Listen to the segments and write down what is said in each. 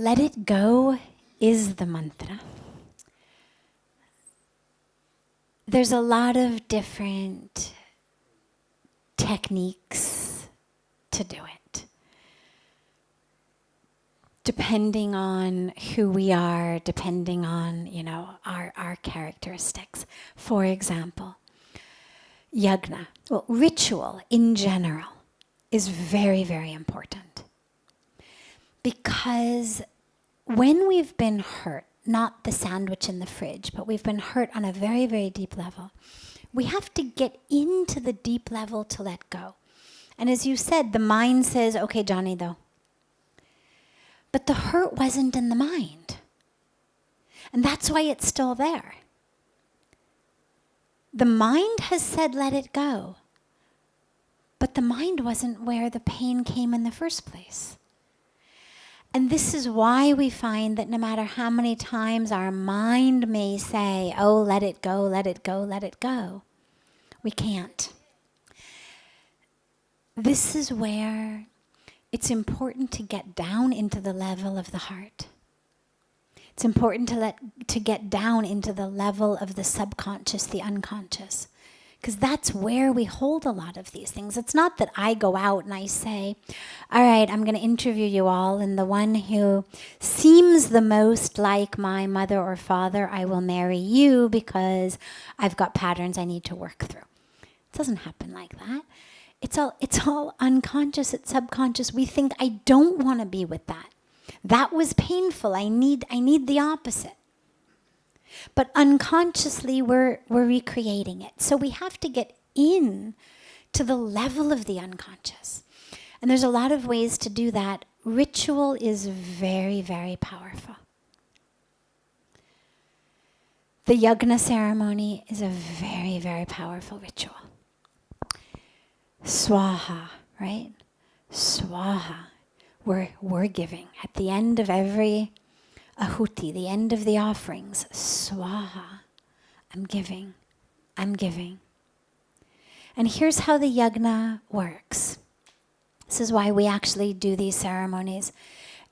let it go is the mantra. There's a lot of different techniques to do it, depending on who we are, depending on, our characteristics. For example, yagna, ritual in general is very, very important. Because when we've been hurt, not the sandwich in the fridge, but we've been hurt on a very, very deep level, we have to get into the deep level to let go. And as you said, the mind says, okay, Johnny, though. But the hurt wasn't in the mind. And that's why it's still there. The mind has said, let it go. But the mind wasn't where the pain came in the first place. And this is why we find that no matter how many times our mind may say, oh, let it go, let it go, let it go, we can't. This is where it's important to get down into the level of the heart. It's important to get down into the level of the subconscious, the unconscious. Because that's where we hold a lot of these things. It's not that I go out and I say, all right, I'm going to interview you all, and the one who seems the most like my mother or father, I will marry you because I've got patterns I need to work through. It doesn't happen like that. It's all unconscious, it's subconscious. We think, I don't want to be with that. That was painful. I need the opposite. But unconsciously, we're recreating it. So we have to get in to the level of the unconscious. And there's a lot of ways to do that. Ritual is very, very powerful. The yagna ceremony is a very, very powerful ritual. Swaha, right? Swaha. We're giving. At the end of every ahuti, the end of the offerings, swaha, I'm giving, I'm giving. And here's how the yagna works. This is why we actually do these ceremonies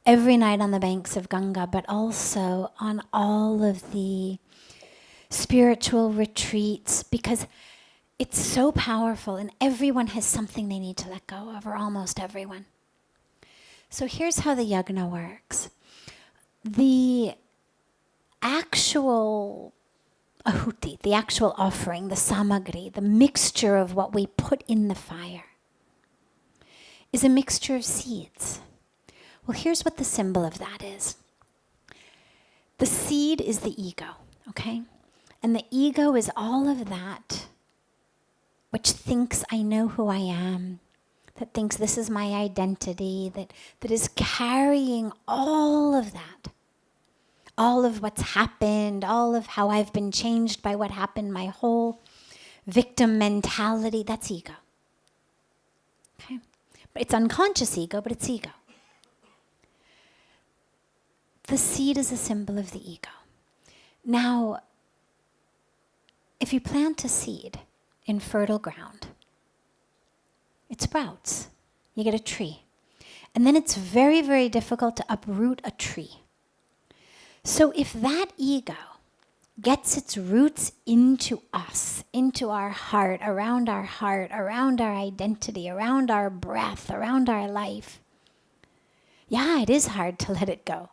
every night on the banks of Ganga, but also on all of the spiritual retreats, because it's so powerful and everyone has something they need to let go of, or almost everyone. So here's how the yagna works. The actual ahuti, the actual offering, the samagri, the mixture of what we put in the fire, is a mixture of seeds. Well, here's what the symbol of that is. The seed is the ego, okay? And the ego is all of that which thinks I know who I am, that thinks this is my identity, that is carrying all of that. All of what's happened, all of how I've been changed by what happened, my whole victim mentality, that's ego. Okay? But it's unconscious ego, but it's ego. The seed is a symbol of the ego. Now, if you plant a seed in fertile ground, it sprouts. You get a tree. And then it's very, very difficult to uproot a tree. So if that ego gets its roots into us, into our heart, around our identity, around our breath, around our life, yeah, it is hard to let it go.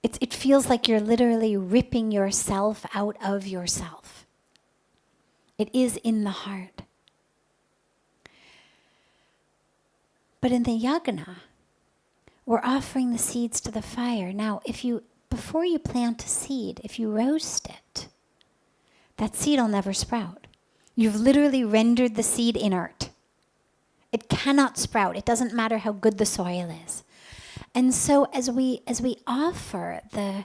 It feels like you're literally ripping yourself out of yourself. It is in the heart. But in the yagna, we're offering the seeds to the fire. Now, before you plant a seed, if you roast it, that seed will never sprout. You've literally rendered the seed inert. It cannot sprout. It doesn't matter how good the soil is. And so as we offer the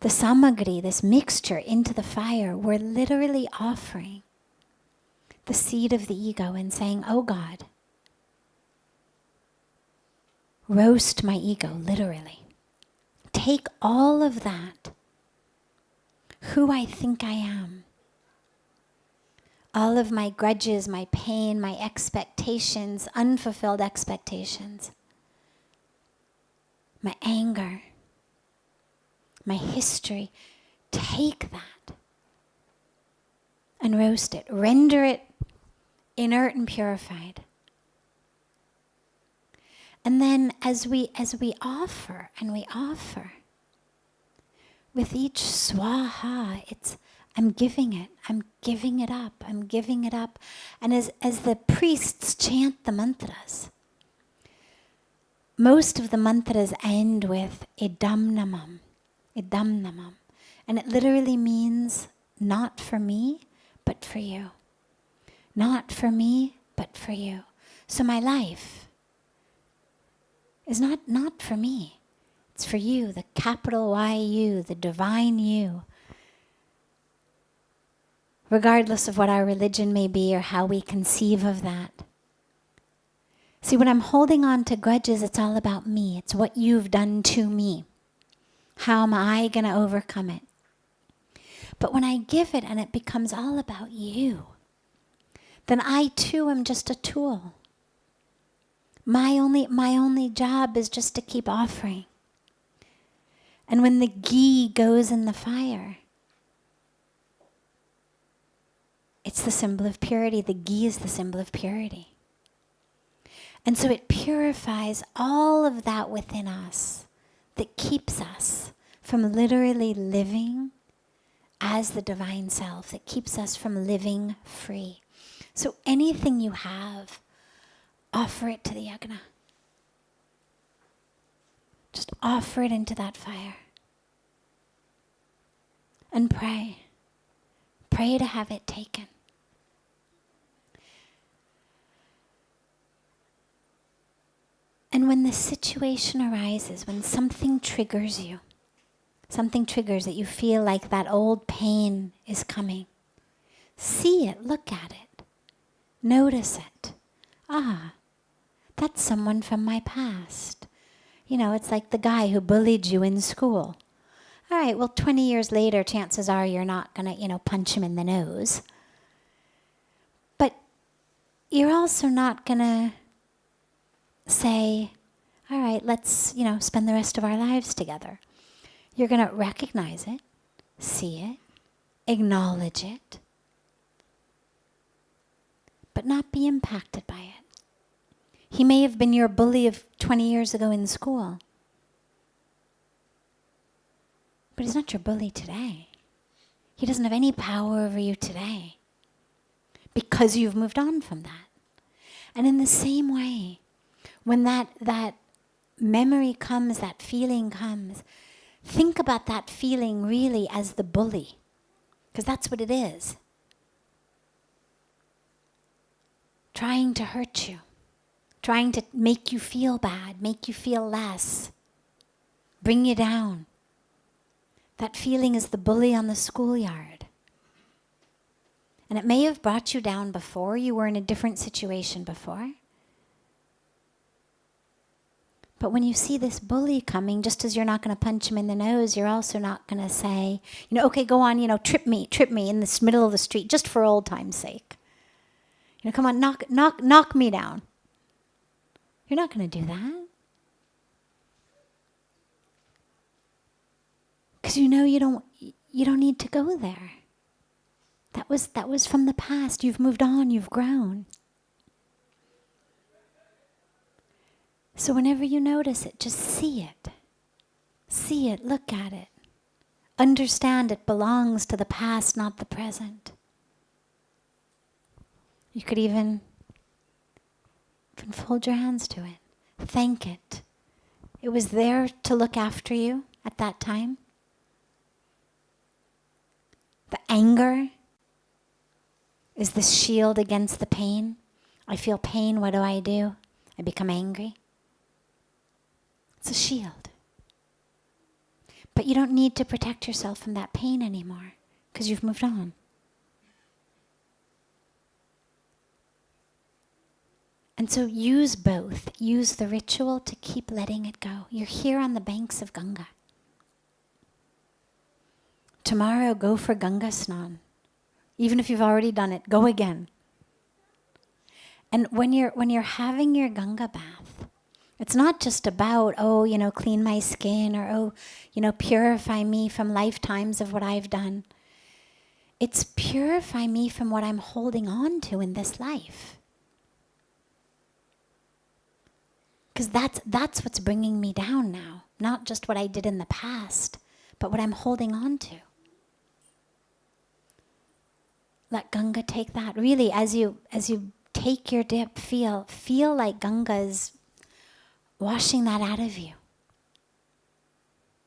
samagri, this mixture, into the fire, we're literally offering the seed of the ego and saying, oh God, roast my ego, literally. Take all of that, who I think I am, all of my grudges, my pain, my expectations, unfulfilled expectations. my anger, my history. Take that and roast it. Render it inert and purified. And then as we offer and we offer, with each swaha, I'm giving it up, I'm giving it up. And as the priests chant the mantras, most of the mantras end with idam namam, idam namam. And it literally means not for me, but for you. Not for me, but for you. So my life is not for me. It's for you, the capital Y-U, the divine you. Regardless of what our religion may be or how we conceive of that. See, when I'm holding on to grudges, it's all about me. It's what you've done to me. How am I going to overcome it? But when I give it and it becomes all about you, then I too am just a tool. My only job is just to keep offering. And when the ghee goes in the fire, it's the symbol of purity. The ghee is the symbol of purity. And so it purifies all of that within us that keeps us from literally living as the divine self, that keeps us from living free. So anything you have, offer it to the yagna. Just offer it into that fire. And pray. Pray to have it taken. And when the situation arises, when something triggers you, something triggers that you feel like that old pain is coming, see it, look at it, notice it. Ah, that's someone from my past. You know, it's like the guy who bullied you in school. All right, well, 20 years later, chances are you're not going to, punch him in the nose. But you're also not going to say, all right, let's, spend the rest of our lives together. You're going to recognize it, see it, acknowledge it, but not be impacted by it. He may have been your bully of 20 years ago in school, but he's not your bully today. He doesn't have any power over you today because you've moved on from that. And in the same way, when that memory comes, that feeling comes, think about that feeling really as the bully, because that's what it is. Trying to hurt you, trying to make you feel bad, make you feel less, bring you down. That feeling is the bully on the schoolyard. And it may have brought you down before, you were in a different situation before. But when you see this bully coming, just as you're not going to punch him in the nose, you're also not going to say, okay, go on, trip me in this middle of the street, just for old time's sake. Come on, knock me down. You're not going to do that. Because you don't need to go there. That was from the past. You've moved on, you've grown. So whenever you notice it, just see it. See it, look at it. Understand it belongs to the past, not the present. You could even fold your hands to it. Thank it. It was there to look after you at that time. The anger is the shield against the pain. I feel pain, what do? I become angry. It's a shield. But you don't need to protect yourself from that pain anymore because you've moved on. And so use both. Use the ritual to keep letting it go. You're here on the banks of Ganga. Tomorrow, go for Ganga Snan. Even if you've already done it, go again. And when you're having your Ganga bath, It's not just about, clean my skin or, purify me from lifetimes of what I've done. It's purify me from what I'm holding on to in this life. Because that's what's bringing me down now. Not just what I did in the past, but what I'm holding on to. Let Ganga take that. Really, as you take your dip, feel like Ganga is washing that out of you.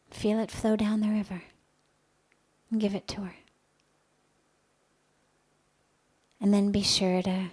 Feel it flow down the river. And give it to her. And then be sure to